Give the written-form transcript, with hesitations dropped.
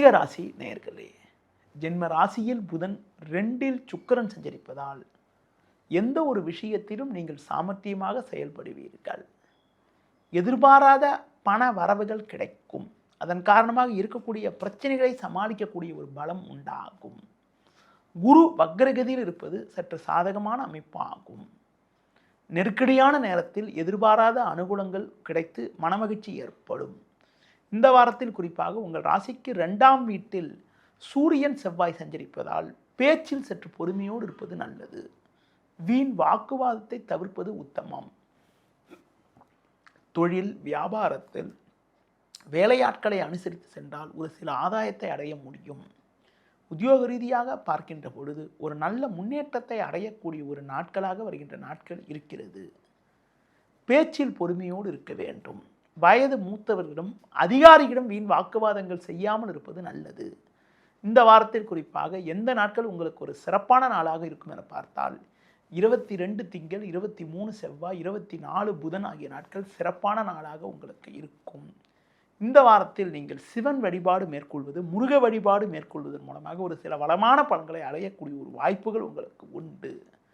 விருச்சிக ராசி நேயர்களே, ஜென்ம ராசியில் புதன் 2ல் சுக்கிரன் சஞ்சரிப்பதால் எந்த ஒரு விஷயத்திலும் நீங்கள் சாமர்த்தியமாக செயல்படுவீர்கள். எதிர்பாராத பண வரவுகள் கிடைக்கும். அதன் காரணமாக இருக்கக்கூடிய பிரச்சனைகளை சமாளிக்கக்கூடிய ஒரு பலம் உண்டாகும். குரு வக்ரகதியில் இருப்பது சற்று சாதகமான அமைப்பாகும். நெருக்கடியான நேரத்தில் எதிர்பாராத அனுகூலங்கள் கிடைத்து மனமகிழ்ச்சி ஏற்படும். இந்த வாரத்தில் குறிப்பாக உங்கள் ராசிக்கு 2ஆம் வீட்டில் சூரியன் செவ்வாய் சஞ்சரிப்பதால் பேச்சில் சற்று பொறுமையோடு இருப்பது நல்லது. வீண் வாக்குவாதத்தை தவிர்ப்பது உத்தமம். தொழில் வியாபாரத்தில் வேலையாட்களை அனுசரித்து சென்றால் ஒரு சில ஆதாயத்தை அடைய முடியும். உத்தியோக ரீதியாக பார்க்கின்ற பொழுது ஒரு நல்ல முன்னேற்றத்தை அடையக்கூடிய ஒரு நாட்களாக வருகின்ற நாட்கள் இருக்கிறது. பேச்சில் பொறுமையோடு இருக்க வேண்டும். வயது மூத்தவர்களிடம் அதிகாரிகளிடம் வீண் வாக்குவாதங்கள் செய்யாமல் இருப்பது நல்லது. இந்த வாரத்தில் குறிப்பாக எந்த நாட்கள் உங்களுக்கு ஒரு சிறப்பான நாளாக இருக்கும் என பார்த்தால் 22 திங்கள், 23 செவ்வாய், 24 புதன் ஆகிய நாட்கள் சிறப்பான நாளாக உங்களுக்கு இருக்கும். இந்த வாரத்தில் நீங்கள் சிவன் வழிபாடு மேற்கொள்வது, முருக வழிபாடு மேற்கொள்வதன் மூலமாக ஒரு சில வளமான பலன்களை அடையக்கூடிய ஒரு வாய்ப்புகள் உங்களுக்கு உண்டு.